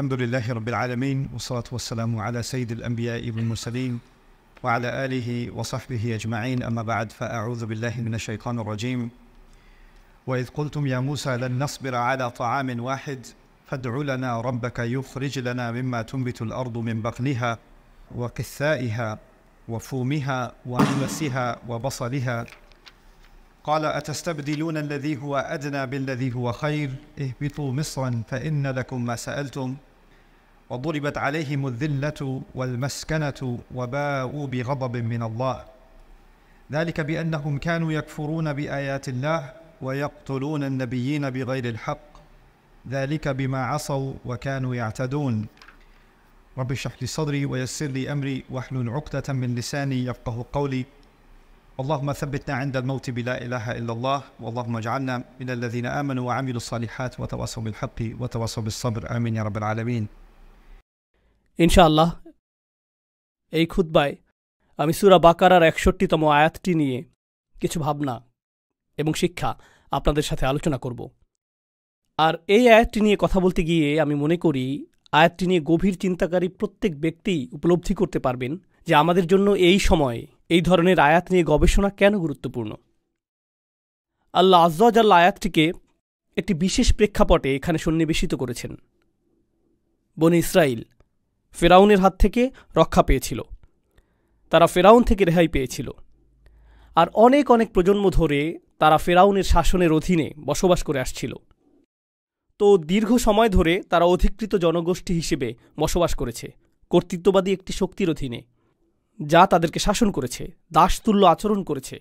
الحمد لله رب العالمين والصلاة والسلام على سيد الأنبياء والمرسلين وعلى آله وصحبه أجمعين أما بعد فأعوذ بالله من الشيطان الرجيم وإذ قلتم يا موسى لن نصبر على طعام واحد فادع لنا ربك يخرج لنا مما تنبت الأرض من بقلها وقثائها وفومها وعدسها وبصلها قال أتستبدلون الذي هو أدنى بالذي هو خير اهبطوا مصرا فإن لكم ما سألتم وضربت عليهم الذلة والمسكنة وباءوا بغضب من الله ذلك بأنهم كانوا يكفرون بآيات الله ويقتلون النبيين بغير الحق ذلك بما عصوا وكانوا يعتدون رب اشرح لي صدري ويسر لي أمري واحلل عقدة من لساني يفقه قولي اللهم ثبتنا عند الموت بلا إله إلا الله واللهم اجعلنا من الذين آمنوا وعملوا الصالحات وتواصوا بالحق وتواصوا بالصبر آمين يا رب العالمين ইনশাআল্লাহ এই খুতবায় আমি সূরা বাকারার ৬১তম আয়াতটি নিয়ে কিছু ভাবনা এবং শিক্ষা আপনাদের সাথে আলোচনা করব। আর এই আয়াতটি নিয়ে কথা বলতে গিয়ে আমি মনে করি আয়াতটি নিয়ে গভীর চিন্তাকারী প্রত্যেক ব্যক্তি উপলব্ধি করতে পারবেন যে আমাদের জন্য এই সময়ে এই ধরনের আয়াত নিয়ে গবেষণা কেন গুরুত্বপূর্ণ। আল্লাহ আজ্জা ওয়া জাল্লা আয়াতটিকে একটি বিশেষ প্রেক্ষাপটে এখানে সন্নিবেশিত করেছেন। বনী ইসরাইল ফেরাউনের হাত থেকে রক্ষা পেয়েছিল, তারা ফেরাউন থেকে রেহাই পেয়েছিল, আর অনেক অনেক প্রজন্ম ধরে তারা ফেরাউনের শাসনের অধীনে বসবাস করে আসছিল। তো দীর্ঘ সময় ধরে তারা অধিকৃত জনগোষ্ঠী হিসেবে বসবাস করেছে কর্তৃত্ববাদী একটি শক্তির অধীনে, যা তাদেরকে শাসন করেছে, দাসতুল্য আচরণ করেছে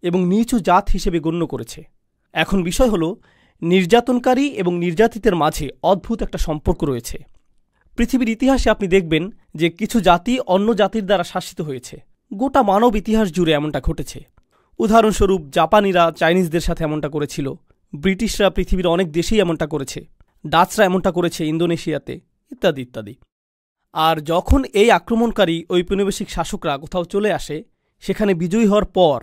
এবং নিচু জাত হিসেবে গণ্য করেছে। এখন বিষয় হল, নির্যাতনকারী এবং নির্যাতিতের মাঝে অদ্ভুত একটা সম্পর্ক রয়েছে। পৃথিবীর ইতিহাসে আপনি দেখবেন যে কিছু জাতি অন্য জাতির দ্বারা শাসিত হয়েছে। গোটা মানব ইতিহাস জুড়ে এমনটা ঘটেছে। উদাহরণস্বরূপ জাপানিরা চাইনিজদের সাথে এমনটা করেছিল, ব্রিটিশরা পৃথিবীর অনেক দেশেই এমনটা করেছে, ডাচরা এমনটা করেছে ইন্দোনেশিয়াতে, ইত্যাদি ইত্যাদি। আর যখন এই আক্রমণকারী ঔপনিবেশিক শাসকরা কোথাও চলে আসে, সেখানে বিজয়ী হওয়ার পর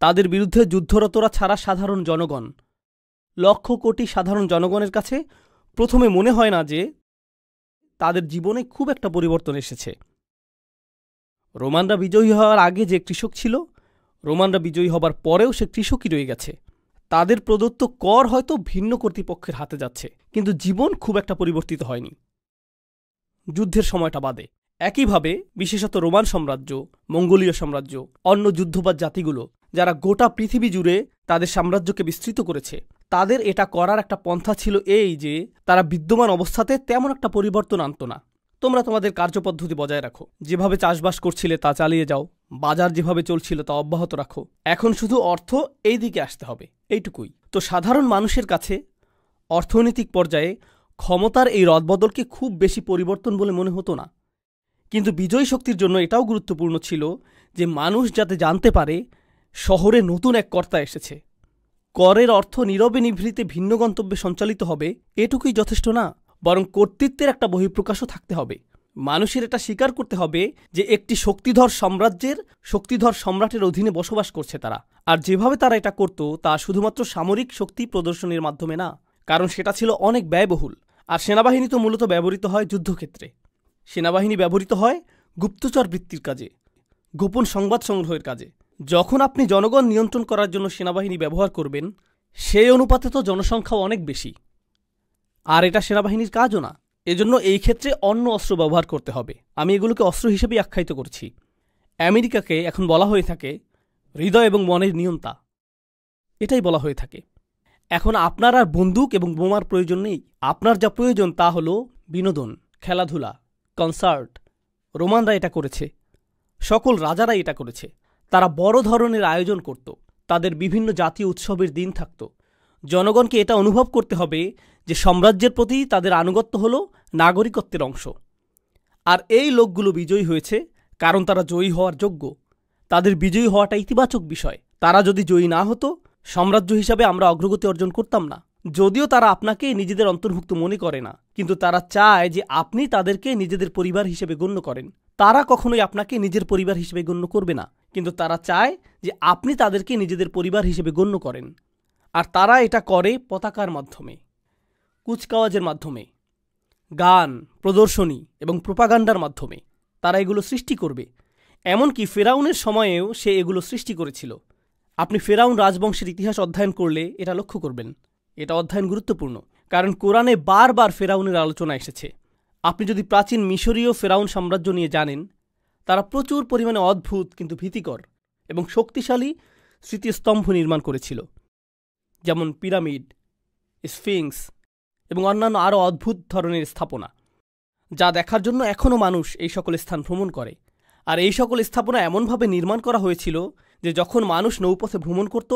তাদের বিরুদ্ধে যুদ্ধরতরা ছাড়া সাধারণ জনগণ, লক্ষ কোটি সাধারণ জনগণের কাছে প্রথমে মনে হয় না যে তাদের জীবনে খুব একটা পরিবর্তন এসেছে। রোমানরা বিজয়ী হওয়ার আগে যে কৃষক ছিল, রোমানরা বিজয়ী হবার পরেও সে কৃষকই রয়ে গেছে। তাদের প্রদত্ত কর হয়তো ভিন্ন কর্তৃপক্ষের হাতে যাচ্ছে, কিন্তু জীবন খুব একটা পরিবর্তিত হয়নি, যুদ্ধের সময়টা বাদে। একইভাবে বিশেষত রোমান সাম্রাজ্য, মঙ্গোলীয় সাম্রাজ্য, অন্য যুদ্ধবাজ জাতিগুলো যারা গোটা পৃথিবী জুড়ে তাদের সাম্রাজ্যকে বিস্তৃত করেছে, তাদের এটা করার একটা পন্থা ছিল এই যে তারা বিদ্যমান অবস্থাতে তেমন একটা পরিবর্তন আনত না। তোমরা তোমাদের কার্যপদ্ধতি বজায় রাখো, যেভাবে চাষবাস করছিলে তা চালিয়ে যাও, বাজার যেভাবে চলছিল তা অব্যাহত রাখো, এখন শুধু অর্থ এই দিকে আসতে হবে, এইটুকুই। তো সাধারণ মানুষের কাছে অর্থনৈতিক পর্যায়ে ক্ষমতার এই রদবদলকে খুব বেশি পরিবর্তন বলে মনে হতো না। কিন্তু বিজয়ী শক্তির জন্য এটাও গুরুত্বপূর্ণ ছিল যে মানুষ যাতে জানতে পারে শহরে নতুন এক কর্তা এসেছে। করের অর্থ নীরবে নিভৃতে ভিন্ন গন্তব্যে সঞ্চালিত হবে এটুকুই যথেষ্ট না, বরং কর্তৃত্বের একটা বহিঃপ্রকাশও থাকতে হবে। মানুষের এটা স্বীকার করতে হবে যে একটি শক্তিধর সাম্রাজ্যের শক্তিধর সম্রাটের অধীনে বসবাস করছে তারা। আর যেভাবে তারা এটা করত তা শুধুমাত্র সামরিক শক্তি প্রদর্শনের মাধ্যমে না, কারণ সেটা ছিল অনেক ব্যয়বহুল। আর সেনাবাহিনী তো মূলত ব্যবহৃত হয় যুদ্ধক্ষেত্রে। সেনাবাহিনী ব্যবহৃত হয় গুপ্তচর বৃত্তির কাজে, গোপন সংবাদ সংগ্রহের কাজে। যখন আপনি জনগণ নিয়ন্ত্রণ করার জন্য সেনাবাহিনী ব্যবহার করবেন, সেই অনুপাতে তো জনসংখ্যাও অনেক বেশি, আর এটা সেনাবাহিনীর কাজও না। এজন্য এই ক্ষেত্রে অন্য অস্ত্র ব্যবহার করতে হবে। আমি এগুলোকে অস্ত্র হিসেবেই আখ্যায়িত করছি। আমেরিকাকে এখন বলা হয়ে থাকে হৃদয় এবং মনের নিয়ন্তা, এটাই বলা হয়ে থাকে। এখন আপনার আর বন্দুক এবং বোমার প্রয়োজন নেই। আপনার যা প্রয়োজন তা হল বিনোদন, খেলাধুলা, কনসার্ট। রোমানরা এটা করেছে, সকল রাজারাই এটা করেছে। তারা বড় ধরনের আয়োজন করত, তাদের বিভিন্ন জাতীয় উৎসবের দিন থাকত। জনগণকে এটা অনুভব করতে হবে যে সাম্রাজ্যের প্রতি তাদের আনুগত্য হল নাগরিকত্বের অংশ। আর এই লোকগুলো বিজয়ী হয়েছে কারণ তারা জয়ী হওয়ার যোগ্য। তাদের বিজয়ী হওয়াটা ইতিবাচক বিষয়। তারা যদি জয়ী না হতো, সাম্রাজ্য হিসাবে আমরা অগ্রগতি অর্জন করতাম না। যদিও তারা আপনাকে নিজেদের অন্তর্ভুক্ত মনে করে না, কিন্তু তারা চায় যে আপনি তাদেরকে নিজেদের পরিবার হিসেবে গণ্য করেন। তারা কখনোই আপনাকে নিজের পরিবার হিসেবে গণ্য করবে না, কিন্তু তারা চায় যে আপনি তাদেরকে নিজেদের পরিবার হিসেবে গণ্য করেন। আর তারা এটা করে পতাকার মাধ্যমে, কুচকাওয়াজের মাধ্যমে, গান, প্রদর্শনী এবং প্রোপাগান্ডার মাধ্যমে তারা এগুলো সৃষ্টি করবে। এমনকি ফেরাউনের সময়েও সে এগুলো সৃষ্টি করেছিল। আপনি ফেরাউন রাজবংশের ইতিহাস অধ্যয়ন করলে এটা লক্ষ্য করবেন। এটা অধ্যয়ন গুরুত্বপূর্ণ, কারণ কোরআনে বারবার ফেরাউনের আলোচনা এসেছে। আপনি যদি প্রাচীন মিশরীয় ফেরাউন সাম্রাজ্য নিয়ে জানেন, তারা প্রচুর পরিমাণে অদ্ভুত কিন্তু ভীতিকর এবং শক্তিশালী স্মৃতিস্তম্ভ নির্মাণ করেছিল, যেমন পিরামিড, স্ফিংস এবং অন্যান্য আরও অদ্ভুত ধরনের স্থাপনা, যা দেখার জন্য এখনও মানুষ এই সকল স্থান ভ্রমণ করে। আর এই সকল স্থাপনা এমনভাবে নির্মাণ করা হয়েছিল যে যখন মানুষ নৌপথে ভ্রমণ করত,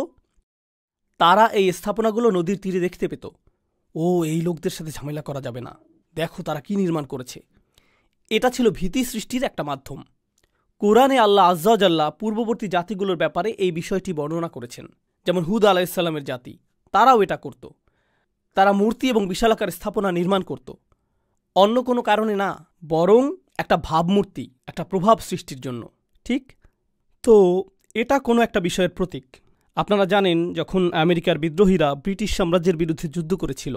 তারা এই স্থাপনাগুলো নদীর তীরে দেখতে পেত। ও, এই লোকদের সাথে ঝামেলা করা যাবে না, দেখো তারা কি নির্মাণ করেছে। এটা ছিল ভীতি সৃষ্টির একটা মাধ্যম। কোরআনে আল্লাহ আজ্জাওয়াজাল্লাহ পূর্ববর্তী জাতিগুলোর ব্যাপারে এই বিষয়টি বর্ণনা করেছেন। যেমন হুদ আলাইহিসসালামের জাতি, তারাও এটা করত। তারা মূর্তি এবং বিশালাকার স্থাপনা নির্মাণ করত, অন্য কোনো কারণে না, বরং একটা ভাবমূর্তি, একটা প্রভাব সৃষ্টির জন্য। ঠিক তো এটা কোনো একটা বিষয়ের প্রতীক। আপনারা জানেন, যখন আমেরিকার বিদ্রোহীরা ব্রিটিশ সাম্রাজ্যের বিরুদ্ধে যুদ্ধ করেছিল,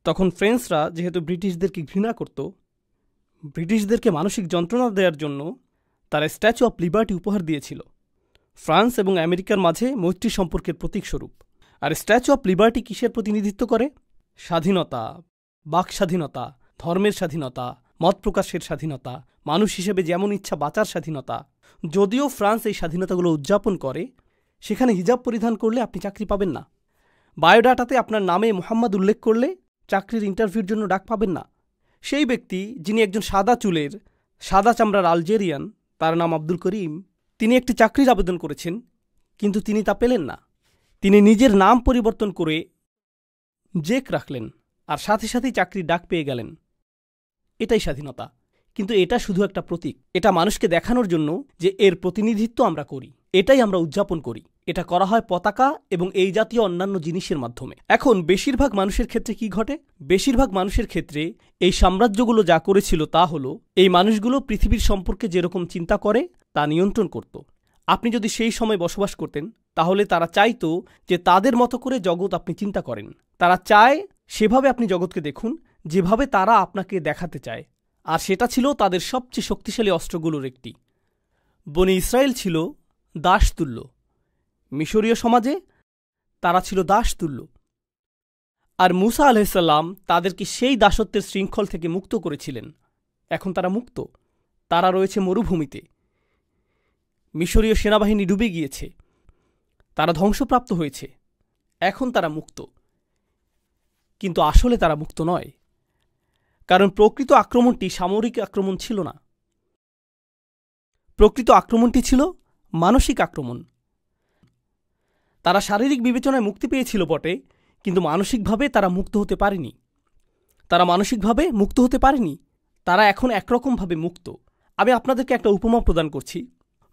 তখন ফ্রেঞ্চরা যেহেতু ব্রিটিশদেরকে ঘৃণা করত, ব্রিটিশদেরকে মানসিক যন্ত্রণা দেওয়ার জন্য তারা স্ট্যাচু অফ লিবার্টি উপহার দিয়েছিল, ফ্রান্স এবং আমেরিকার মাঝে মৈত্রী সম্পর্কের প্রতীকস্বরূপ। আর স্ট্যাচু অফ লিবার্টি কিসের প্রতিনিধিত্ব করে? স্বাধীনতা, বাক স্বাধীনতা, ধর্মের স্বাধীনতা, মত প্রকাশের স্বাধীনতা, মানুষ হিসেবে যেমন ইচ্ছা বাঁচার স্বাধীনতা। যদিও ফ্রান্স এই স্বাধীনতাগুলো উদযাপন করে, সেখানে হিজাব পরিধান করলে আপনি চাকরি পাবেন না। বায়োডাটাতে আপনার নামে মোহাম্মদ উল্লেখ করলে চাকরির ইন্টারভিউর জন্য ডাক পাবেন না। সেই ব্যক্তি যিনি একজন সাদা চুলের, সাদা চামড়ার আলজেরিয়ান, তার নাম আব্দুল করিম, তিনি একটি চাকরির আবেদন করেছেন, কিন্তু তিনি তা পেলেন না। তিনি নিজের নাম পরিবর্তন করে জেক রাখলেন, আর সাথে সাথেই চাকরির ডাক পেয়ে গেলেন। এটাই স্বাধীনতা। কিন্তু এটা শুধু একটা প্রতীক। এটা মানুষকে দেখানোর জন্য যে এর প্রতিনিধিত্ব আমরা করি, এটাই আমরা উদযাপন করি। এটা করা হয় পতাকা এবং এই জাতীয় অন্যান্য জিনিসের মাধ্যমে। এখন বেশিরভাগ মানুষের ক্ষেত্রে কি ঘটে? বেশিরভাগ মানুষের ক্ষেত্রে এই সাম্রাজ্যগুলো যা করেছিল তা হলো, এই মানুষগুলো পৃথিবীর সম্পর্কে যেরকম চিন্তা করে তা নিয়ন্ত্রণ করত। আপনি যদি সেই সময় বসবাস করতেন, তাহলে তারা চাইতো যে তাদের মতো করে জগৎ আপনি চিন্তা করেন। তারা চায় সেভাবে আপনি জগৎকে দেখুন যেভাবে তারা আপনাকে দেখাতে চায়। আর সেটা ছিল তাদের সবচেয়ে শক্তিশালী অস্ত্রগুলোর একটি। বনি ইসরায়েল ছিল দাসতুল্য। মিশরীয় সমাজে তারা ছিল দাসতুল্য। আর মুসা আলাইহিসসালাম তাদেরকে সেই দাসত্বের শৃঙ্খল থেকে মুক্ত করেছিলেন। এখন তারা মুক্ত। তারা রয়েছে মরুভূমিতে। মিশরীয় সেনাবাহিনী ডুবে গিয়েছে, তারা ধ্বংসপ্রাপ্ত হয়েছে। এখন তারা মুক্ত, কিন্তু আসলে তারা মুক্ত নয়, কারণ প্রকৃত আক্রমণটি সামরিক আক্রমণ ছিল না। প্রকৃত আক্রমণটি ছিল মানসিক আক্রমণ। তারা শারীরিক বিবেচনায় মুক্তি পেয়েছিল বটে, কিন্তু মানসিকভাবে তারা মুক্ত হতে পারেনি। তারা এখন একরকমভাবে মুক্ত। আমি আপনাদেরকে একটা উপমা প্রদান করছি।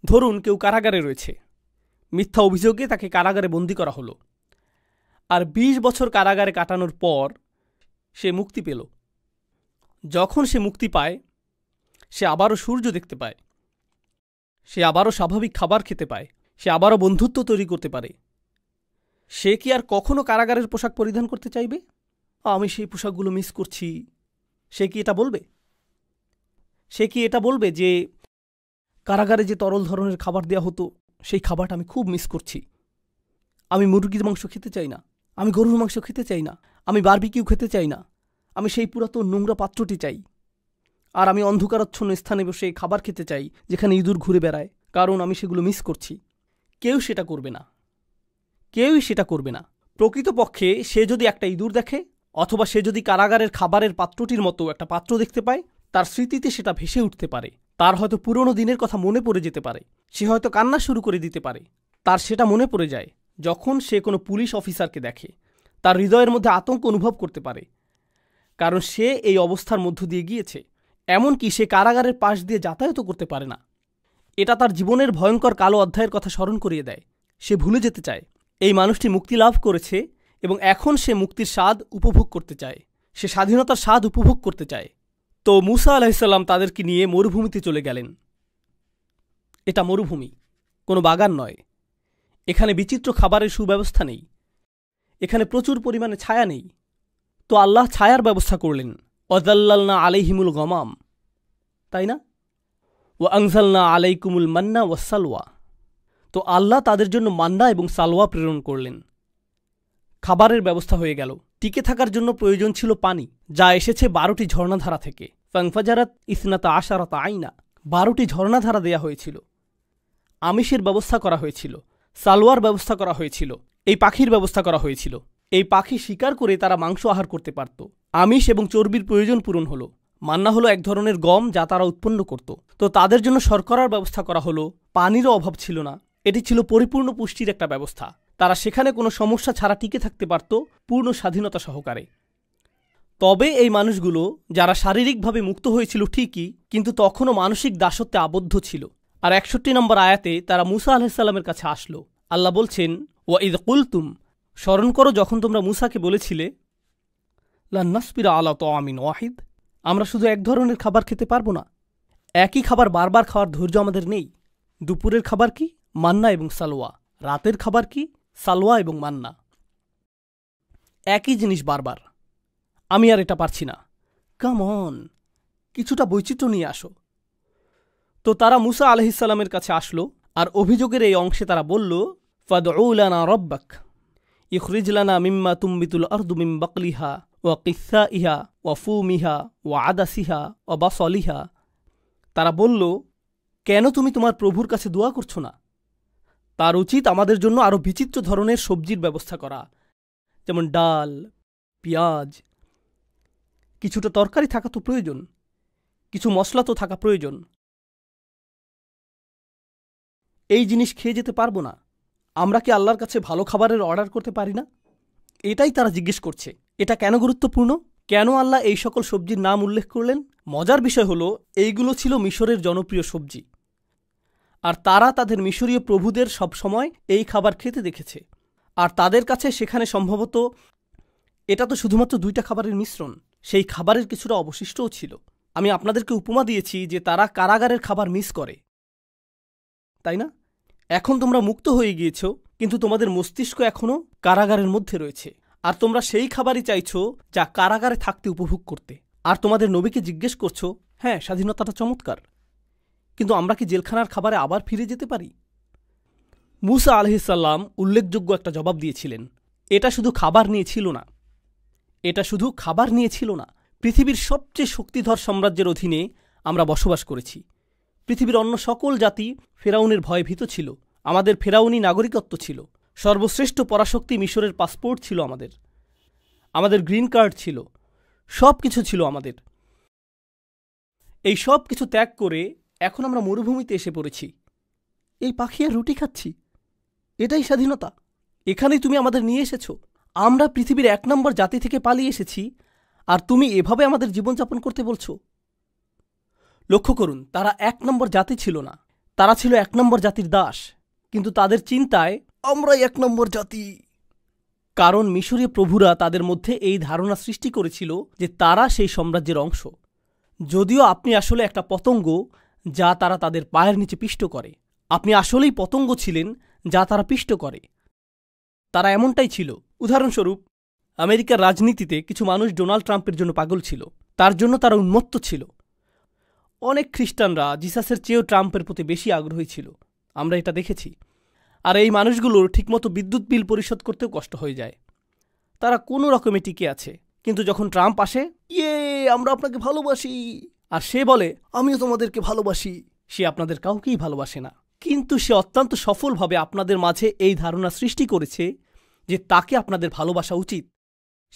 ধরুন কেউ কারাগারে রয়েছে, মিথ্যা অভিযোগে তাকে কারাগারে বন্দী করা হলো, আর ২০ বছর কারাগারে কাটানোর পর সে মুক্তি পেল। যখন সে মুক্তি পায়, সে আবারও সূর্য দেখতে পায়, সে আবারও স্বাভাবিক খাবার খেতে পায়, সে আবারও বন্ধুত্ব তৈরি করতে পারে। সে কি আর কখনো কারাগারের পোশাক পরিধান করতে চাইবে? আমি সেই পোশাকগুলো মিস করছি। সে কি এটা বলবে যে কারাগারে যে তরল ধরনের খাবার দেওয়া হতো, সেই খাবারটা আমি খুব মিস করছি। আমি মুরগির মাংস খেতে চাই না, আমি গরুর মাংস খেতে চাই না, আমি বারবিকিউ খেতে চাই না, আমি সেই পুরাতন নোংরা পাত্রটি চাই। আর আমি অন্ধকারাচ্ছন্ন স্থানে বসে খাবার খেতে চাই যেখানে ইঁদুর ঘুরে বেড়ায়, কারণ আমি সেগুলো মিস করছি। কেউই সেটা করবে না। প্রকৃতপক্ষে সে যদি একটা ইঁদুর দেখে, অথবা সে যদি কারাগারের খাবারের পাত্রটির মতো একটা পাত্র দেখতে পায়, তার স্মৃতিতে সেটা ভেসে উঠতে পারে। তার হয়তো পুরনো দিনের কথা মনে পড়ে যেতে পারে। সে হয়তো কান্না শুরু করে দিতে পারে। তার সেটা মনে পড়ে যায় যখন সে কোনো পুলিশ অফিসারকে দেখে। তার হৃদয়ের মধ্যে আতঙ্ক অনুভব করতে পারে, কারণ সে এই অবস্থার মধ্য দিয়ে গিয়েছে। এমনকি সে কারাগারের পাশ দিয়ে যাতায়াতও করতে পারে না। এটা তার জীবনের ভয়ঙ্কর কালো অধ্যায়ের কথা স্মরণ করিয়ে দেয়। সে ভুলে যেতে চায় এই মানুষটি মুক্তি লাভ করেছে এবং এখন সে মুক্তির স্বাদ উপভোগ করতে চায়। সে স্বাধীনতার স্বাদ উপভোগ করতে চায়। তো মুসা আলাইহিসসালাম তাদেরকে নিয়ে মরুভূমিতে চলে গেলেন। এটা মরুভূমি, কোনো বাগান নয়। এখানে বিচিত্র খাবারের সুব্যবস্থা নেই, এখানে প্রচুর পরিমাণে ছায়া নেই। তো আল্লাহ ছায়ার ব্যবস্থা করলেন। ওয়াযাল্লালনা আলাইহিমুল গমাম, তাই না? ওয়া আনজালনা আলাইকুমুল মান্না ওয়াসসালওয়া। তো আল্লাহ তাদের জন্য মান্না এবং সালওয়া প্রেরণ করলেন। খাবারের ব্যবস্থা হয়ে গেল। টিকে থাকার জন্য প্রয়োজন ছিল পানি, যা এসেছে 12টি ঝর্ণাধারা থেকে। ফানফাজারাত ইসনাতা আশারাতা আইনা, 12টি ঝর্ণাধারা দেয়া হয়েছিল। আমিষের ব্যবস্থা করা হয়েছিল, সালোয়ার ব্যবস্থা করা হয়েছিল, এই পাখির ব্যবস্থা করা হয়েছিল। এই পাখি শিকার করে তারা মাংস আহার করতে পারত। আমিষ এবং চর্বির প্রয়োজন পূরণ হলো। মান্না হলো এক ধরনের গম যা তারা উৎপন্ন করত। তো তাদের জন্য শর্করার ব্যবস্থা করা হলো। পানিরও অভাব ছিল না। এটি ছিল পরিপূর্ণ পুষ্টির একটা ব্যবস্থা। তারা সেখানে কোনো সমস্যা ছাড়া টিকে থাকতে পারত পূর্ণ স্বাধীনতা সহকারে। তবে এই মানুষগুলো যারা শারীরিকভাবে মুক্ত হয়েছিল ঠিকই, কিন্তু তখনও মানসিক দাসত্বে আবদ্ধ ছিল। আর 61 নম্বর আয়াতে তারা মুসা আলাইহিসসালামের কাছে আসলো। আল্লাহ বলছেন, ওয়া ইয কুলতুম, স্মরণ করো যখন তোমরা মুসাকে বলেছিলে, লান নাসবিরা আলা তাআমিন ওয়াহিদ, আমরা শুধু এক ধরনের খাবার খেতে পারবো না। একই খাবার বারবার খাওয়ার ধৈর্য আমাদের নেই। দুপুরের খাবার কি? মান্না এবং সালোয়া। রাতের খাবার কি? সালোয়া এবং মান্না। একই জিনিস বারবার। আমি আর এটা পারছি না। কাম অন, কিছুটা বৈচিত্র্য নিয়ে আসো। তো তারা মুসা আলাইহিসসালামের কাছে আসলো, আর অভিযোগের এই অংশে তারা বলল, ফাদউ লানা রাব্বাক ইখরিজ লানা মিম্মা তুমবিতুল আরদু মিন বাকলিহা ওয়া কিসাইহা ওয়া ফুমিহা ওয়া আদাসিহা ওয়া বাসলিহা। তারা বলল, কেন তুমি তোমার প্রভুর কাছে দোয়া করছো না? তার উচিত আমাদের জন্য আরও বিচিত্র ধরনের সবজির ব্যবস্থা করা, যেমন ডাল, পেঁয়াজ, কিছুটা তরকারি থাকা তো প্রয়োজন, কিছু মশলা তো থাকা প্রয়োজন। এই জিনিস খেয়ে যেতে পারবো না। আমরা কি আল্লাহর কাছে ভালো খাবারের অর্ডার করতে পারি না? এটাই তারা জিজ্ঞেস করছে। এটা কেন গুরুত্বপূর্ণ? কেন আল্লাহ এই সকল সবজির নাম উল্লেখ করলেন? মজার বিষয় হলো, এইগুলো ছিল মিশরের জনপ্রিয় সবজি, আর তারা তাদের মিশরীয় প্রভুদের সবসময় এই খাবার খেতে দেখেছে। আর তাদের কাছে সেখানে সম্ভবত এটা তো শুধুমাত্র 2টা খাবারের মিশ্রণ, সেই খাবারের কিছুটা অবশিষ্টও ছিল। আমি আপনাদেরকে উপমা দিয়েছি যে তারা কারাগারের খাবার মিস করে, তাই না? এখন তোমরা মুক্ত হয়ে গিয়েছ, কিন্তু তোমাদের মস্তিষ্ক এখনও কারাগারের মধ্যে রয়েছে, আর তোমরা সেই খাবারই চাইছো যা কারাগারে থাকতে উপভোগ করতে। আর তোমাদের নবীকে জিজ্ঞেস করছো, হ্যাঁ স্বাধীনতাটা চমৎকার, কিন্তু আমরা কি জেলখানার খাবারে আবার ফিরে যেতে পারি? মুসা আলাইহিসসালাম উল্লেখযোগ্য একটা জবাব দিয়েছিলেন। এটা শুধু খাবার নিয়ে ছিল না, এটা শুধু খাবার নিয়ে ছিল না। পৃথিবীর সবচেয়ে শক্তিধর সাম্রাজ্যের অধীনে আমরা বসবাস করেছি। পৃথিবীর অন্য সকল জাতি ফেরাউনের ভয়ে ভীত ছিল। আমাদের ফেরাউনি নাগরিকত্ব ছিল। সর্বশ্রেষ্ঠ পরাশক্তি মিশরের পাসপোর্ট ছিল আমাদের, আমাদের গ্রিন কার্ড ছিল, সব কিছু ছিল আমাদের। এই সব কিছু ত্যাগ করে এখন আমরা মরুভূমিতে এসে পড়েছি। এই পাখি আর রুটি খাচ্ছি, এটাই স্বাধীনতা। এখানেই তুমি আমাদের নিয়ে এসেছো। আমরা পৃথিবীর 1 নম্বর জাতি থেকে পালিয়ে এসেছি, আর তুমি এভাবে আমাদের জীবনযাপন করতে বলছো? লক্ষ্য করুন, তারা 1 নম্বর জাতি ছিল না, তারা ছিল 1 নম্বর জাতির দাস। কিন্তু তাদের চিন্তায় আমরাই 1 নম্বর জাতি। কারণ মিশরীয় প্রভুরা তাদের মধ্যে এই ধারণা সৃষ্টি করেছিল যে তারা সেই সাম্রাজ্যের অংশ, যদিও আপনি আসলে একটা পতঙ্গ যা তারা তাদের পায়ের নিচে পিষ্ট করে। আপনি আসলেই পতঙ্গ ছিলেন যা তারা পিষ্ট করে। তারা এমনটাই ছিল। উদাহরণস্বরূপ, আমেরিকার রাজনীতিতে কিছু মানুষ ডোনাল্ড ট্রাম্পের জন্য পাগল ছিল, তার জন্য তারা উন্মত্ত ছিল। অনেক খ্রিস্টানরা জিসাসের চেয়েও ট্রাম্পের প্রতি বেশি আগ্রহী ছিল, আমরা এটা দেখেছি। আর এই মানুষগুলোর ঠিকমতো বিদ্যুৎ বিল পরিশোধ করতেও কষ্ট হয়ে যায়। তারা কোনো রকমে টিকে আছে, কিন্তু যখন ট্রাম্প আসে, ইয়ে আমরা আপনাকে ভালোবাসি, আর সে বলে আমিও তোমাদেরকে ভালোবাসি, সে আপনাদের কাউকেই ভালোবাসে না। কিন্তু সে অত্যন্ত সফলভাবে আপনাদের মাঝে এই ধারণা সৃষ্টি করেছে যে তাকে আপনাদের ভালোবাসা উচিত।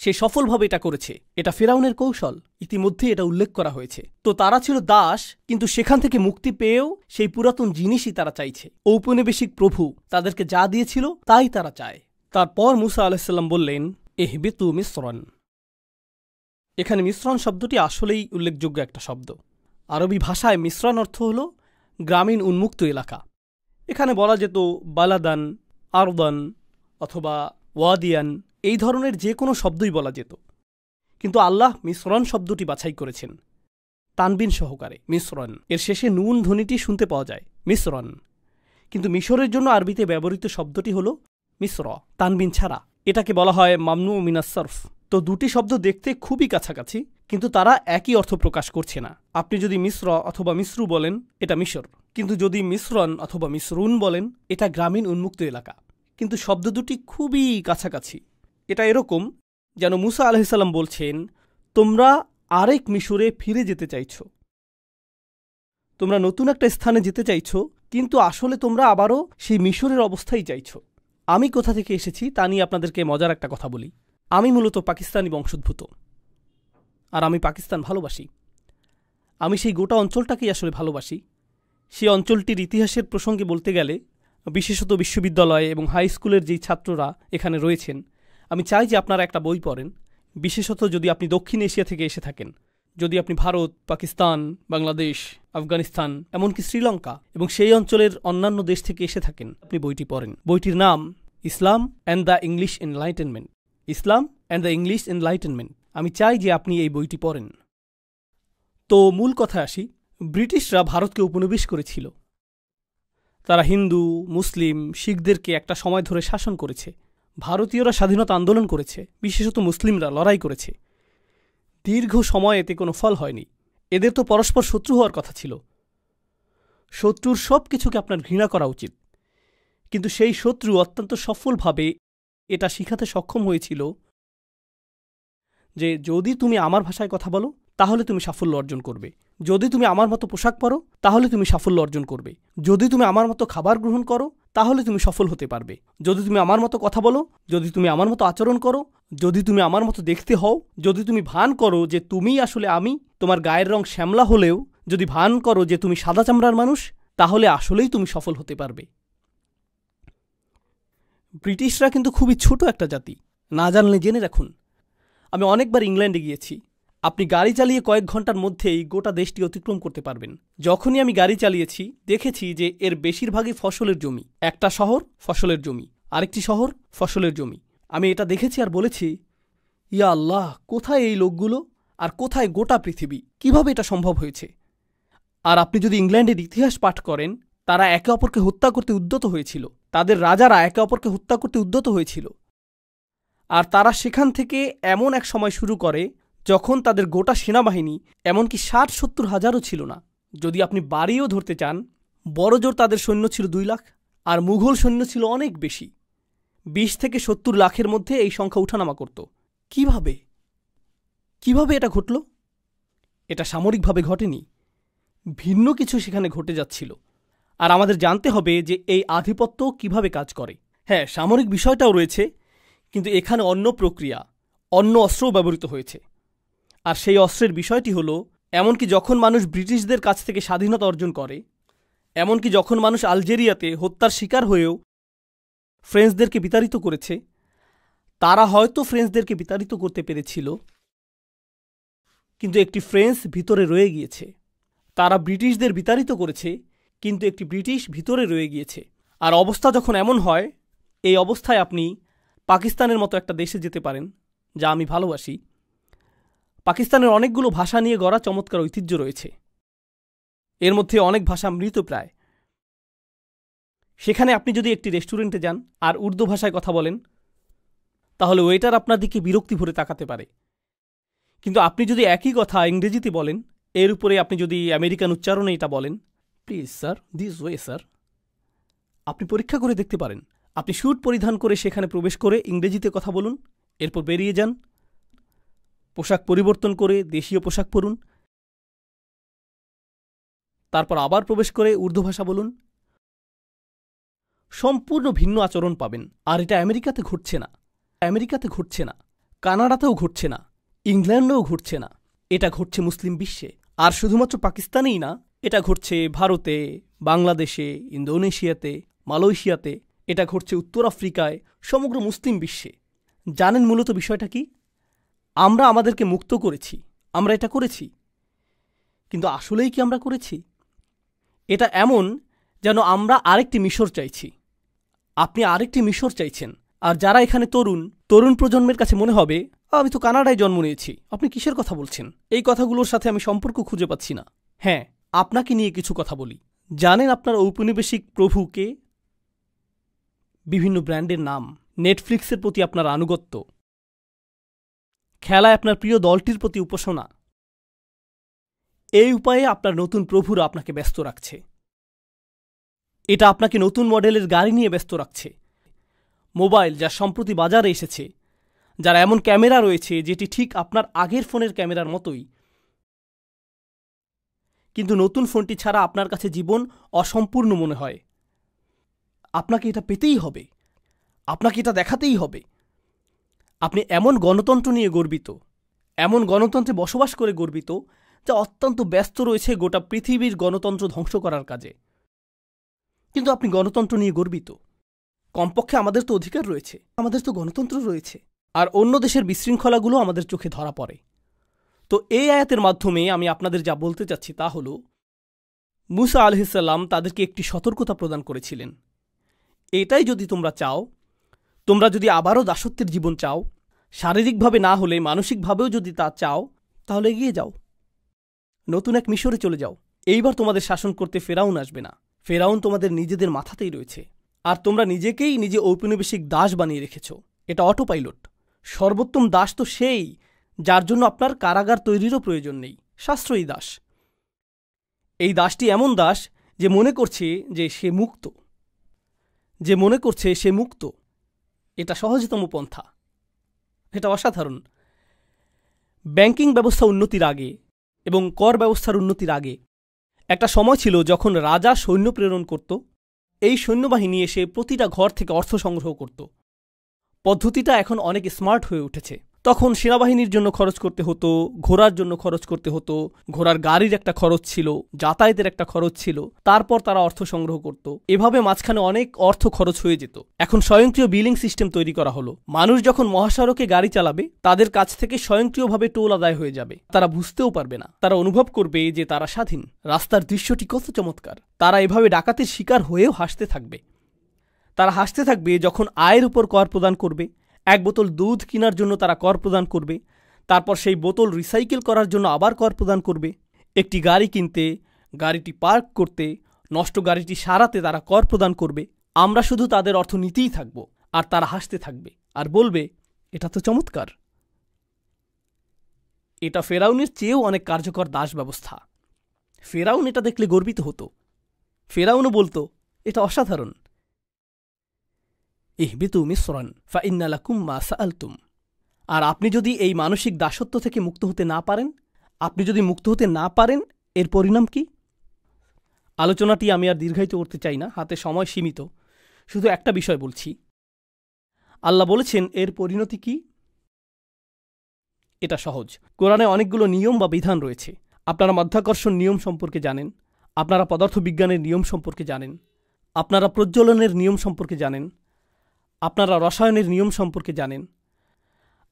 সে সফলভাবে এটা করেছে। এটা ফেরাউনের কৌশল, ইতিমধ্যে এটা উল্লেখ করা হয়েছে। তো তারা ছিল দাস, কিন্তু সেখান থেকে মুক্তি পেয়েও সেই পুরাতন জিনিসই তারা চাইছে। ঔপনিবেশিক প্রভু তাদেরকে যা দিয়েছিল তাই তারা চায়। তারপর মুসা আলাইহিসসালাম বললেন, ইহবিতু মিসরান। এখানে মিশ্রণ শব্দটি আসলেই উল্লেখযোগ্য একটা শব্দ। আরবি ভাষায় মিশ্রণ অর্থ হল গ্রামীণ উন্মুক্ত এলাকা। এখানে বলা যেত বালাদান, আরদান অথবা ওয়াদিয়ান, এই ধরনের যে কোনো শব্দই বলা যেত, কিন্তু আল্লাহ মিশ্রণ শব্দটি বাছাই করেছেন তানবিন সহকারে। মিশ্রণ এর শেষে নুন ধ্বনিটি শুনতে পাওয়া যায়, মিশ্রণ। কিন্তু মিশরের জন্য আরবিতে ব্যবহৃত শব্দটি হল মিশ্র, তানবিন ছাড়া। এটাকে বলা হয় মামনু মিনাস সরফ। তো দুটি শব্দ দেখতে খুবই কাছাকাছি, কিন্তু তারা একই অর্থ প্রকাশ করছে না। আপনি যদি মিশ্র অথবা মিশ্রু বলেন, এটা মিশর, কিন্তু যদি মিশ্রণ অথবা মিশ্রুন বলেন, এটা গ্রামীণ উন্মুক্ত এলাকা। কিন্তু শব্দ দুটি খুবই কাছাকাছি। এটা এরকম যেন মুসা আলাইহিসসালাম বলছেন, তোমরা আরেক মিশরে ফিরে যেতে চাইছ, তোমরা নতুন একটা স্থানে যেতে চাইছ, কিন্তু আসলে তোমরা আবারও সেই মিশরের অবস্থায় চাইছ। আমি কোথা থেকে এসেছি তা নিয়ে আপনাদেরকে মজার একটা কথা বলি। আমি মূলত পাকিস্তানি বংশোদ্ভূত, আর আমি পাকিস্তান ভালোবাসি। আমি সেই গোটা অঞ্চলটাকেই আসলে ভালোবাসি। সেই অঞ্চলটির ইতিহাসের প্রসঙ্গে বলতে গেলে, বিশেষত বিশ্ববিদ্যালয় এবং হাই স্কুলের যেই ছাত্ররা এখানে রয়েছেন, আমি চাই যে আপনারা একটা বই পড়েন, বিশেষত যদি আপনি দক্ষিণ এশিয়া থেকে এসে থাকেন, যদি আপনি ভারত, পাকিস্তান, বাংলাদেশ, আফগানিস্তান, এমনকি শ্রীলঙ্কা এবং সেই অঞ্চলের অন্যান্য দেশ থেকে এসে থাকেন, আপনি বইটি পড়েন। বইটির নাম Islam and the English Enlightenment. Islam and the English Enlightenment. আমি চাই যে আপনি এই বইটি পড়েন। তো মূল কথা আসি, ব্রিটিশরা ভারতকে উপনিবেশ করেছিল। তারা হিন্দু, মুসলিম, শিখদেরকে একটা সময় ধরে শাসন করেছে। ভারতীয়রা স্বাধীনতা আন্দোলন করেছে, বিশেষত মুসলিমরা লড়াই করেছে। দীর্ঘ সময় এতে কোনো ফল হয়নি। এদের তো পরস্পর শত্রু হওয়ার কথা ছিল। শত্রুর সব কিছুকে আপনার ঘৃণা করা উচিত। কিন্তু সেই শত্রু অত্যন্ত সফলভাবে এটা শিখাতে সক্ষম হয়েছিল যে যদি তুমি আমার ভাষায় কথা বলো তাহলে তুমি সাফল্য অর্জন করবে, যদি তুমি আমার মতো পোশাক পরো তাহলে তুমি সাফল্য অর্জন করবে, যদি তুমি আমার মতো খাবার গ্রহণ করো তাহলে তুমি সফল হতে পারবে, যদি তুমি আমার মতো কথা বলো, যদি তুমি আমার মতো আচরণ করো, যদি তুমি আমার মতো দেখতে হও, যদি তুমি ভান করো যে তুমিই আসলে আমি, তোমার গায়ের রং শ্যামলা হলেও যদি ভান করো যে তুমি সাদা চামড়ার মানুষ, তাহলে আসলেই তুমি সফল হতে পারবে। ব্রিটিশরা কিন্তু খুবই ছোট একটা জাতি, না জানলে জেনে রাখুন। আমি অনেকবার ইংল্যান্ডে গিয়েছি। আপনি গাড়ি চালিয়ে কয়েক ঘন্টার মধ্যেই গোটা দেশটি অতিক্রম করতে পারবেন। যখনই আমি গাড়ি চালিয়েছি দেখেছি যে এর বেশিরভাগই ফসলের জমি। একটা শহর ফসলের জমি, আরেকটি শহর ফসলের জমি। আমি এটা দেখেছি আর বলেছি, ইয়া আল্লাহ, কোথায় এই লোকগুলো আর কোথায় গোটা পৃথিবী, কিভাবে এটা সম্ভব হয়েছে? আর আপনি যদি ইংল্যান্ডের ইতিহাস পাঠ করেন, তারা একে অপরকে হত্যা করতে উদ্যত হয়েছিল, তাদের রাজারা একে অপরকে হত্যা করতে উদ্যত হয়েছিল। আর তারা সেখান থেকে এমন এক সময় শুরু করে যখন তাদের গোটা সেনাবাহিনী এমনকি ৬০-৭০ হাজারও ছিল না। যদি আপনি বাড়িও ধরতে চান, বড়জোর তাদের সৈন্য ছিল ২ লাখ, আর মুঘল সৈন্য ছিল অনেক বেশি, ২০ থেকে ৭০ লাখের মধ্যে এই সংখ্যা উঠানামা করত। কিভাবে এটা ঘটল? এটা সামরিকভাবে ঘটেনি, ভিন্ন কিছু সেখানে ঘটে যাচ্ছিল। আর আমাদের জানতে হবে যে এই আধিপত্য কিভাবে কাজ করে। হ্যাঁ, সামরিক বিষয়টাও রয়েছে, কিন্তু এখানে অন্য প্রক্রিয়া, অন্য অস্ত্রও ব্যবহৃত হয়েছে। আর সেই অস্ত্রের বিষয়টি হলো, এমনকি যখন মানুষ ব্রিটিশদের কাছ থেকে স্বাধীনতা অর্জন করে, এমনকি যখন মানুষ আলজেরিয়াতে হত্যার শিকার হয়েও ফ্রেঞ্চদেরকে বিতাড়িত করেছে, তারা হয়তো ফ্রেঞ্চদেরকে বিতাড়িত করতে পেরেছিল, কিন্তু একটি ফ্রেঞ্চ ভিতরে রয়ে গিয়েছে। তারা ব্রিটিশদের বিতাড়িত করেছে, কিন্তু একটি ব্রিটিশ ভিতরে রয়ে গিয়েছে। আর অবস্থা যখন এমন হয়, এই অবস্থায় আপনি পাকিস্তানের মতো একটা দেশে যেতে পারেন, যা আমি ভালোবাসি। পাকিস্তানের অনেকগুলো ভাষা নিয়ে গড়া চমৎকার ঐতিহ্য রয়েছে, এর মধ্যে অনেক ভাষা মৃতপ্রায়। সেখানে আপনি যদি একটি রেস্টুরেন্টে যান আর উর্দু ভাষায় কথা বলেন, তাহলে ওয়েটার আপনার দিকে বিরক্তি ভরে তাকাতে পারে। কিন্তু আপনি যদি একই কথা ইংরেজিতে বলেন, এর উপরে আপনি যদি আমেরিকান উচ্চারণে এটা বলেন, please sir, this way sir, আপনি পরীক্ষা করে দেখতে পারেন। আপনি স্যুট পরিধান করে সেখানে প্রবেশ করে ইংরেজিতে কথা বলুন, এরপর বেরিয়ে যান, পোশাক পরিবর্তন করে দেশীয় পোশাক পরুন, তারপর আবার প্রবেশ করে উর্দু ভাষা বলুন, সম্পূর্ণ ভিন্ন আচরণ পাবেন। আর এটা আমেরিকাতে ঘটছে না, কানাডাতেও ঘটছে না, ইংল্যান্ডেও ঘটছে না, এটা ঘটছে মুসলিম বিশ্বে। আর শুধুমাত্র পাকিস্তানেই না, এটা ঘটছে ভারতে, বাংলাদেশে, ইন্দোনেশিয়াতে, মালয়েশিয়াতে, এটা ঘটছে উত্তর আফ্রিকায়, সমগ্র মুসলিম বিশ্বে। জানেন মূলত বিষয়টা কি? আমরা আমাদেরকে মুক্ত করেছি, আমরা এটা করেছি, কিন্তু আসলেই কি আমরা করেছি? এটা এমন যেন আমরা আরেকটি মিশর চাইছি। আপনি আরেকটি মিশর চাইছেন। আর যারা এখানে তরুণ প্রজন্মের কাছে মনে হবে, আমি তো কানাডায় জন্ম নিয়েছি, আপনি কিসের কথা বলছেন? এই কথাগুলোর সাথে আমি সম্পর্ক খুঁজে পাচ্ছি না। হ্যাঁ, আপনাকে নিয়ে কিছু কথা বলি। জানেন আপনার ঔপনিবেশিক প্রভুকে? বিভিন্ন ব্র্যান্ডের নাম, নেটফ্লিক্সের প্রতি আপনার আনুগত্য, খেলায় আপনার প্রিয় দলটির প্রতি উপাসনা, এই উপায়ে আপনার নতুন প্রভুরা আপনাকে ব্যস্ত রাখছে। এটা আপনাকে নতুন মডেলের গাড়ি নিয়ে ব্যস্ত রাখছে। মোবাইল যা সম্প্রতি বাজারে এসেছে, যার এমন ক্যামেরা রয়েছে যেটি ঠিক আপনার আগের ফোনের ক্যামেরার মতোই, কিন্তু নতুন ফোনটি ছাড়া আপনার কাছে জীবন অসম্পূর্ণ মনে হয়। আপনাকে এটা পেতেই হবে, আপনাকে এটা দেখাতেই হবে। আপনি এমন গণতন্ত্র নিয়ে গর্বিত, এমন গণতন্ত্রে বসবাস করে গর্বিত, যা অত্যন্ত ব্যস্ত রয়েছে গোটা পৃথিবীর গণতন্ত্র ধ্বংস করার কাজে। কিন্তু আপনি গণতন্ত্র নিয়ে গর্বিত। কমপক্ষে আমাদের তো অধিকার রয়েছে, আমাদের তো গণতন্ত্র রয়েছে। আর অন্য দেশের বিশৃঙ্খলাগুলো আমাদের চোখে ধরা পড়ে। তো এই আয়াতের মাধ্যমে আমি আপনাদের যা বলতে চাচ্ছি তা হল, মুসা আলাইহিসসালাম তাদেরকে একটি সতর্কতা প্রদান করেছিলেন। এটাই যদি তোমরা চাও, তোমরা যদি আবারও দাসত্বের জীবন চাও, শারীরিকভাবে না হলে মানসিকভাবেও যদি তা চাও, তাহলে এগিয়ে যাও, নতুন এক মিশরে চলে যাও। এইবার তোমাদের শাসন করতে ফেরাউন আসবে না। ফেরাউন তোমাদের নিজেদের মাথাতেই রয়েছে, আর তোমরা নিজেকেই নিজে ঔপনিবেশিক দাস বানিয়ে রেখেছ। এটা অটো পাইলট। সর্বোত্তম দাস তো সেই যার জন্য আপনার কারাগার তৈরিরও প্রয়োজন নেই, সাশ্রয়ী দাস। এই দাসটি এমন দাস যে মনে করছে যে সে মুক্ত, যে মনে করছে সে মুক্ত। এটা সহজতম পন্থা, এটা অসাধারণ। ব্যাংকিং ব্যবস্থা উন্নতির আগে এবং কর ব্যবস্থার উন্নতির আগে একটা সময় ছিল যখন রাজা সৈন্য প্রেরণ করত। এই সৈন্যবাহিনী এসে প্রতিটা ঘর থেকে অর্থ সংগ্রহ করত। পদ্ধতিটা এখন অনেক স্মার্ট হয়ে উঠেছে। তখন সেনাবাহিনীর জন্য খরচ করতে হতো, ঘোড়ার জন্য খরচ করতে হতো, ঘোড়ার গাড়ির একটা খরচ ছিল, যাতায়াতের একটা খরচ ছিল, তারপর তারা অর্থ সংগ্রহ করত। এভাবে মাঝখানে অনেক অর্থ খরচ হয়ে যেত। এখন স্বয়ংক্রিয় বিলিং সিস্টেম তৈরি করা হলো। মানুষ যখন মহাসড়কে গাড়ি চালাবে, তাদের কাছ থেকে স্বয়ংক্রিয়ভাবে টোল আদায় হয়ে যাবে। তারা বুঝতেও পারবে না, তারা অনুভব করবে যে তারা স্বাধীন। রাস্তার দৃশ্যটি কত চমৎকার। তারা এভাবে ডাকাতির শিকার হয়েও হাসতে থাকবে। তারা হাসতে থাকবে যখন আয়ের উপর কর প্রদান করবে। এক বোতল দুধ কেনার জন্য তারা কর প্রদান করবে, তারপর সেই বোতল রিসাইকেল করার জন্য আবার কর প্রদান করবে। একটি গাড়ি কিনতে, গাড়িটি পার্ক করতে, নষ্ট গাড়িটি সারাতে তারা কর প্রদান করবে। আমরা শুধু তাদের অর্থ নিতেই থাকব, আর তারা হাসতে থাকবে আর বলবে, এটা তো চমৎকার। এটা ফেরাউনের চেয়েও অনেক কার্যকর দাস ব্যবস্থা। ফেরাউন এটা দেখলে গর্বিত হতো। ফেরাউনও বলতো, এটা অসাধারণ। ইহবিতু মিসরান ফাইন্না লাকুম মা সাআলতুম। আর আপনি যদি এই মানসিক দাসত্ব থেকে মুক্ত হতে না পারেন, আপনি যদি মুক্ত হতে না পারেন, এর পরিণাম কি? আলোচনাটি আমি আর দীর্ঘায়িত করতে চাই না, হাতে সময় সীমিত। শুধু একটা বিষয় বলছি। আল্লাহ বলেছেন এর পরিণতি কি? এটা সহজ। কোরআনে অনেকগুলো নিয়ম বা বিধান রয়েছে। আপনারা মাধ্যাকর্ষণ নিয়ম সম্পর্কে জানেন, আপনারা পদার্থবিজ্ঞানের নিয়ম সম্পর্কে জানেন, আপনারা প্রজ্বলনের নিয়ম সম্পর্কে জানেন, আপনারা রসায়নের নিয়ম সম্পর্কে জানেন,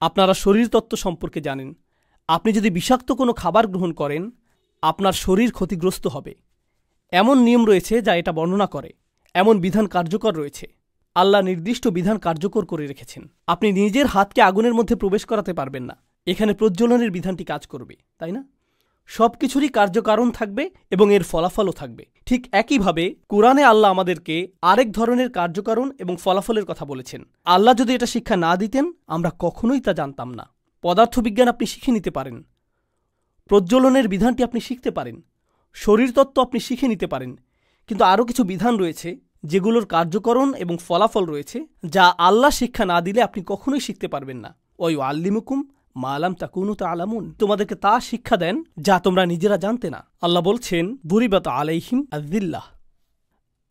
আপনারা শরীরতত্ত্ব সম্পর্কে জানেন। আপনি যদি বিষাক্ত কোনো খাবার গ্রহণ করেন, আপনার শরীর ক্ষতিগ্রস্ত হবে। এমন নিয়ম রয়েছে যা এটা বর্ণনা করে। এমন বিধান কার্যকর রয়েছে। আল্লাহ নির্দিষ্ট বিধান কার্যকর করে রেখেছেন। আপনি নিজের হাতকে আগুনের মধ্যে প্রবেশ করাতে পারবেন না। এখানে প্রজ্বলনের বিধানটি কাজ করবে, তাই না? সব কিছুরই কার্যকারণ থাকবে এবং এর ফলাফলও থাকবে। ঠিক একইভাবে কুরআনে আল্লাহ আমাদেরকে আরেক ধরনের কার্যকারণ এবং ফলাফলের কথা বলেছেন। আল্লাহ যদি এটা শিক্ষা না দিতেন, আমরা কখনোই তা জানতাম না। পদার্থবিজ্ঞান আপনি শিখে নিতে পারেন, প্রজ্বলনের বিধানটি আপনি শিখতে পারেন, শরীরতত্ত্ব আপনি শিখে নিতে পারেন, কিন্তু আরও কিছু বিধান রয়েছে যেগুলোর কার্যকরণ এবং ফলাফল রয়েছে, যা আল্লাহ শিক্ষা না দিলে আপনি কখনোই শিখতে পারবেন না। ওয়ায়ুআল্লিমুকুম মা লাম তাকুনু তা'লামুন। তোমাদেরকে তা শিক্ষা দেন যা তোমরা নিজেরা জানতে না। আল্লাহ বলছেন, দুরিবাত আলাইহিম আযিল্লাহ।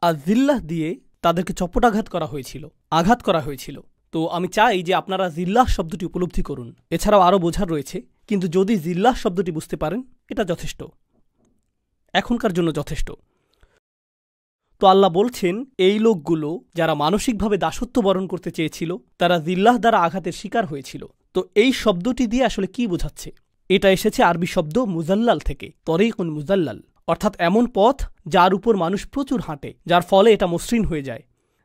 আযিল্লাহ দিয়ে তাদেরকে চপটাঘাত করা হয়েছিল, আঘাত করা হয়েছিল। তো আমি চাই যে আপনারা জিল্লাহ শব্দটি উপলব্ধি করুন। এছাড়াও আরও বোঝার রয়েছে, কিন্তু যদি জিল্লাহ শব্দটি বুঝতে পারেন, এটা যথেষ্ট, এখনকার জন্য যথেষ্ট। তো আল্লাহ বলছেন, এই লোকগুলো যারা মানসিকভাবে দাসত্ব বরণ করতে চেয়েছিল, তারা জিল্লাহ দ্বারা আঘাতের শিকার হয়েছিল। তো এই শব্দটি দিয়ে আসলে কি বোঝাচ্ছে? এটা এসেছে আরবি শব্দ মুজাল্লাল থেকে, তরিকুন মুজাল্লাল, অর্থাৎ এমন পথ যার উপর মানুষ প্রচুর হাঁটে, যার ফলে এটা মসৃণ হয়ে যায়।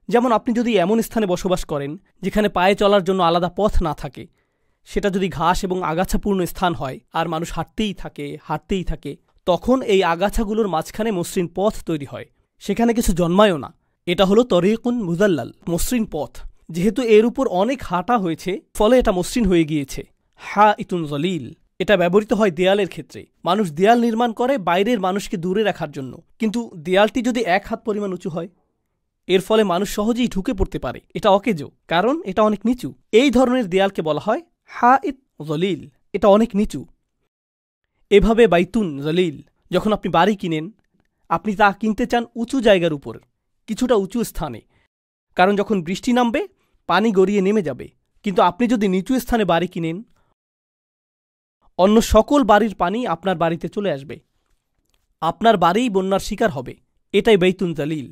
যেমন আপনি যদি এমন স্থানে বসবাস করেন যেখানে পায়ে চলার জন্য আলাদা পথ না থাকে, সেটা যদি ঘাস এবং আগাছাপূর্ণ স্থান হয় আর মানুষ হাঁটতেই থাকে, তখন এই আগাছাগুলোর মাঝখানে মসৃণ পথ তৈরি হয়, সেখানে কিছু জন্মায়ও না। এটা হলো তরিকুন মুজাল্লাল, মসৃণ পথ। যেহেতু এর উপর অনেক হাঁটা হয়েছে, ফলে এটা মসৃণ হয়ে গিয়েছে। হা ইতুন জলিল, এটা ব্যবহৃত হয় দেয়ালের ক্ষেত্রে। মানুষ দেয়াল নির্মাণ করে বাইরের মানুষকে দূরে রাখার জন্য, কিন্তু দেয়ালটি যদি 1 হাত পরিমাণ উঁচু হয়, এর ফলে মানুষ সহজেই ঢুকে পড়তে পারে। এটা অকেজো, কারণ এটা অনেক নিচু। এই ধরনের দেয়ালকে বলা হয় হাইত জলিল, এটা অনেক নিচু। এভাবে বাইতুন জলিল, যখন আপনি বাড়ি কিনেন, আপনি তা কিনতে চান উঁচু জায়গার উপর, কিছুটা উঁচু স্থানে, কারণ যখন বৃষ্টি নামবে পানি গড়িয়ে নেমে যাবে। কিন্তু আপনি যদি নিচু স্থানে বাড়ি কিনেন, অন্য সকল বাড়ির পানি আপনার বাড়িতে চলে আসবে, আপনার বাড়িই বন্যার শিকার হবে। এটাই বাইতুন জলিল।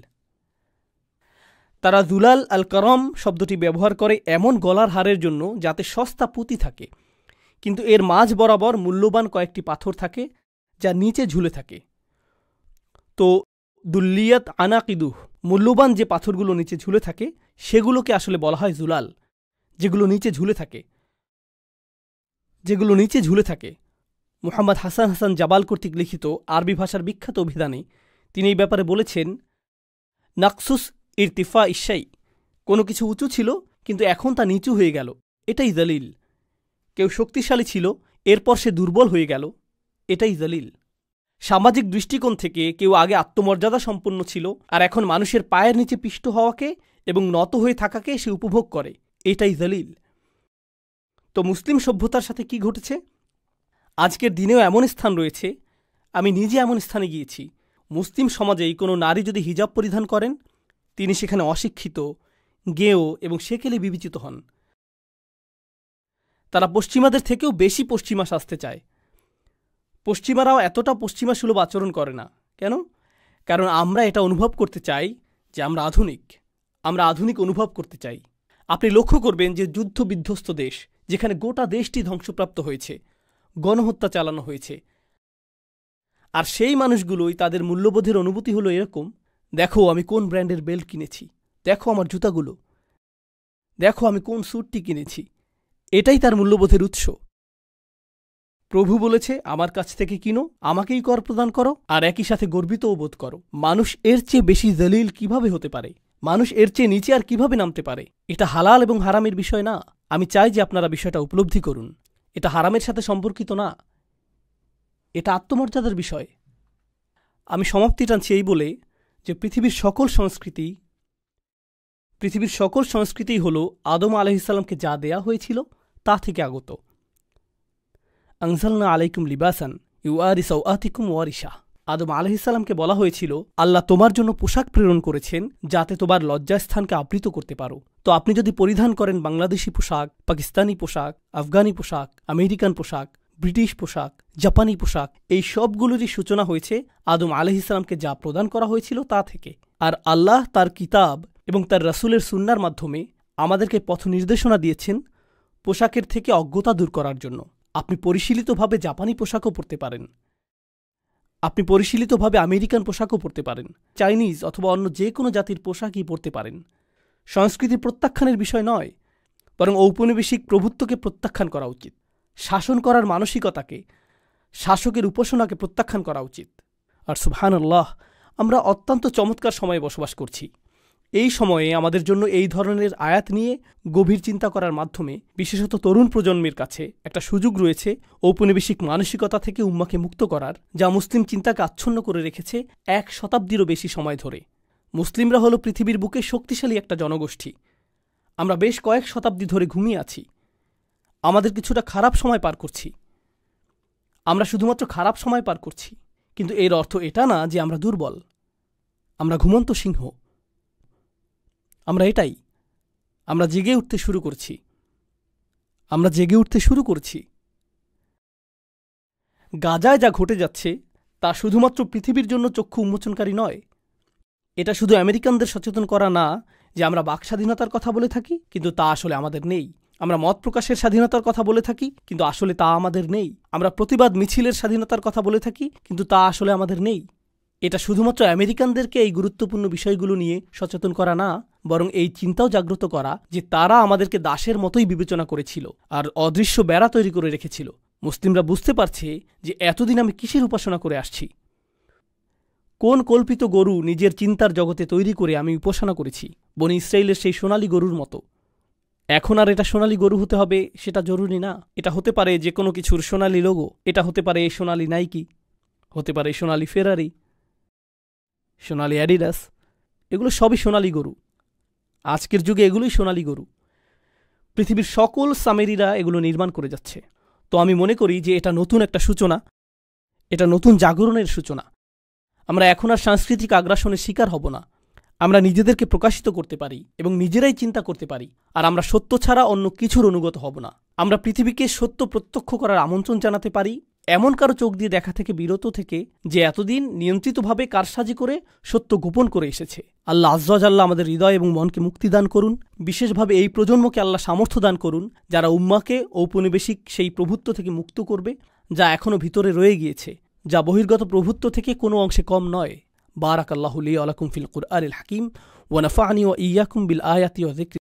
তারা জুলাল আল করম শব্দটি ব্যবহার করে এমন গলার হারের জন্য যাতে সস্তা পুঁতি থাকে, কিন্তু এর মাঝ বরাবর মূল্যবান কয়েকটি পাথর থাকে যা নিচে ঝুলে থাকে। তো দুল্লিয়াত আনাকিদুহ, মূল্যবান যে পাথরগুলো নিচে ঝুলে থাকে সেগুলোকে আসলে বলা হয় জুলাল, যেগুলো নিচে ঝুলে থাকে। মুহাম্মদ হাসান জাবাল কর্তৃক লিখিত আরবি ভাষার বিখ্যাত অভিধানে তিনি এই ব্যাপারে বলেছেন, নাকসুস ইরতিফা ইশাই, কোনো কিছু উঁচু ছিল কিন্তু এখন তা নিচু হয়ে গেল, এটাই জলিল। কেউ শক্তিশালী ছিল, এরপর সে দুর্বল হয়ে গেল, এটাই জলিল। সামাজিক দৃষ্টিকোণ থেকে কেউ আগে আত্মমর্যাদা সম্পন্ন ছিল, আর এখন মানুষের পায়ের নিচে পিষ্ট হওয়াকে এবং নত হয়ে থাকাকে সে উপভোগ করে, এটাই জলিল। তো মুসলিম সভ্যতার সাথে কি ঘটেছে? আজকের দিনেও এমন স্থান রয়েছে, আমি নিজে এমন স্থানে গিয়েছি, মুসলিম সমাজেই কোনো নারী যদি হিজাব পরিধান করেন, তিনি সেখানে অশিক্ষিত, গেঁয়ো এবং সেকেলে বিবেচিত হন। তারা পশ্চিমাদের থেকেও বেশি পশ্চিমা সাজতে চায়। পশ্চিমারাও এতটা পশ্চিমা সুলভ আচরণ করে না। কেন? কারণ আমরা এটা অনুভব করতে চাই যে আমরা আধুনিক অনুভব করতে চাই। আপনি লক্ষ্য করবেন যে যুদ্ধ বিধ্বস্ত দেশ, যেখানে গোটা দেশটি ধ্বংসপ্রাপ্ত হয়েছে, গণহত্যা চালানো হয়েছে, আর সেই মানুষগুলোই তাদের মূল্যবোধের অনুভূতি হলো এরকম, দেখো আমি কোন ব্র্যান্ডের বেল্ট কিনেছি, দেখো আমার জুতাগুলো, দেখো আমি কোন স্যুটটি কিনেছি, এটাই তার মূল্যবোধের উৎস। প্রভু বলেছে, আমার কাছ থেকে কিনো, আমাকেই কর প্রদান করো, আর একই সাথে গর্বিতও বোধ করো। মানুষ এর চেয়ে বেশি জলিল কিভাবে হতে পারে? মানুষ এর চেয়ে নিচে আর কিভাবে নামতে পারে? এটা হালাল এবং হারামের বিষয় না। আমি চাই যে আপনারা বিষয়টা উপলব্ধি করুন। এটা হারামের সাথে সম্পর্কিত না, এটা আত্মমর্যাদার বিষয়। আমি সমাপ্তি টানছি এই বলে যে পৃথিবীর সকল সংস্কৃতিই হল আদম আলাইহিসসালামকে যা দেয়া হয়েছিল তা থেকে আগত। আনজালনা আলাইকুম লিবাসান ইউআরি সাওআতিকুম ওয়ারিশা। আদম আলাইহিসসালামকে বলা হয়েছিল, আল্লাহ তোমার জন্য পোশাক প্রেরণ করেছেন যাতে তোমার লজ্জাস্থানকে আবৃত করতে পারো। তো আপনি যদি পরিধান করেন বাংলাদেশি পোশাক, পাকিস্তানি পোশাক, আফগানি পোশাক, আমেরিকান পোশাক, ব্রিটিশ পোশাক, জাপানি পোশাক, এই সবগুলোরই সূচনা হয়েছে আদম আলাইহিসসালামকে যা প্রদান করা হয়েছিল তা থেকে। আর আল্লাহ তার কিতাব এবং তার রাসূলের সুন্নাহর মাধ্যমে আমাদেরকে পথ নির্দেশনা দিয়েছেন পোশাকের থেকে অজ্ঞতা দূর করার জন্য। আপনি পরিশীলিতভাবে জাপানি পোশাকও পরতে পারেন, আপনি পরিশীলিতভাবে আমেরিকান পোশাকও পরতে পারেন, চাইনিজ অথবা অন্য যে কোনো জাতির পোশাকই পরতে পারেন। সংস্কৃতি প্রত্যাখ্যানের বিষয় নয়, বরং ঔপনিবেশিক প্রভুত্বকে প্রত্যাখ্যান করা উচিত। শাসন করার মানসিকতাকে, শাসকের উপাসনাকে প্রত্যাখ্যান করা উচিত। আর সুবহানাল্লাহ, আমরা অত্যন্ত চমৎকার সময়ে বসবাস করছি। এই সময়ে আমাদের জন্য এই ধরনের আয়াত নিয়ে গভীর চিন্তা করার মাধ্যমে বিশেষত তরুণ প্রজন্মের কাছে একটা সুযোগ রয়েছে ঔপনিবেশিক মানসিকতা থেকে উম্মাকে মুক্ত করার, যা মুসলিম চিন্তাকে আচ্ছন্ন করে রেখেছে 1 শতাব্দীরও বেশি সময় ধরে। মুসলিমরা হলো পৃথিবীর বুকে শক্তিশালী একটা জনগোষ্ঠী। আমরা বেশ কয়েক শতাব্দী ধরে ঘুমিয়ে আছি। আমাদের কিছুটা খারাপ সময় পার করছি। আমরা শুধুমাত্র খারাপ সময় পার করছি, কিন্তু এর অর্থ এটা না যে আমরা দুর্বল, আমরা ঘুমন্ত সিংহ। আমরা জেগে উঠতে শুরু করছি। গাজায় যা ঘটে যাচ্ছে তা শুধুমাত্র পৃথিবীর জন্য চক্ষু উন্মোচনকারী নয়। এটা শুধু আমেরিকানদের সচেতন করা না যে আমরা বাক স্বাধীনতার কথা বলে থাকি, কিন্তু তা আসলে আমাদের নেই। আমরা মত প্রকাশের স্বাধীনতার কথা বলে থাকি, কিন্তু আসলে তা আমাদের নেই। আমরা প্রতিবাদ মিছিলের স্বাধীনতার কথা বলে থাকি, কিন্তু তা আসলে আমাদের নেই। এটা শুধুমাত্র আমেরিকানদেরকে এই গুরুত্বপূর্ণ বিষয়গুলো নিয়ে সচেতন করা না, বরং এই চিন্তাও জাগ্রত করা যে তারা আমাদেরকে দাসের মতোই বিবেচনা করেছিল আর অদৃশ্য বেড়া তৈরি করে রেখেছিল। মুসলিমরা বুঝতে পারছে যে এতদিন আমি কিসের উপাসনা করে আসছি, কোন কল্পিত গরু নিজের চিন্তার জগতে তৈরি করে আমি উপাসনা করেছি, বনি ইসরাইলের সেই সোনালী গরুর মতো। এখন আর এটা সোনালী গরু হতে হবে সেটা জরুরি না। এটা হতে পারে যে কোনো কিছুর সোনালী লোগো, এটা হতে পারে সোনালী নাইকি, হতে পারে সোনালী ফেরারি, সোনালী অ্যাডিডাস, এগুলো সবই সোনালী গরু। আজকের যুগে এগুলোই সোনালী গরু। পৃথিবীর সকল সামেরিরা এগুলো নির্মাণ করে যাচ্ছে। তো আমি মনে করি যে এটা নতুন একটা সূচনা, এটা নতুন জাগরণের সূচনা। আমরা এখন আর সাংস্কৃতিক আগ্রাসনের শিকার হব না। আমরা নিজেদেরকে প্রকাশিত করতে পারি এবং নিজেরাই চিন্তা করতে পারি। আর আমরা সত্য ছাড়া অন্য কিছুর অনুগত হব না। আমরা পৃথিবীকে সত্য প্রত্যক্ষ করার আমন্ত্রণ জানাতে পারি, এমন কারো চোখ দিয়ে দেখা থেকে বিরত থেকে যে এতদিন নিয়ন্ত্রিতভাবে কারসাজি করে সত্য গোপন করে এসেছে। আল্লাহ আজ্জা জাল্লা আমাদের হৃদয় এবং মনকে মুক্তি দান করুন। বিশেষভাবে এই প্রজন্মকে আল্লাহ সামর্থ্য দান করুন যারা উম্মাকে ঔপনিবেশিক সেই প্রভুত্ব থেকে মুক্ত করবে যা এখনও ভিতরে রয়ে গিয়েছে, যা বহির্গত প্রভুত্ব থেকে কোনো অংশে কম নয়। বারাকাল্লাহু লি ওয়া লাকুম ফিল কুরআনিল হাকিম ওয়া নাফা'নি ওয়া ইয়্যাকুম বিল আয়াতি ওয়া যিকরি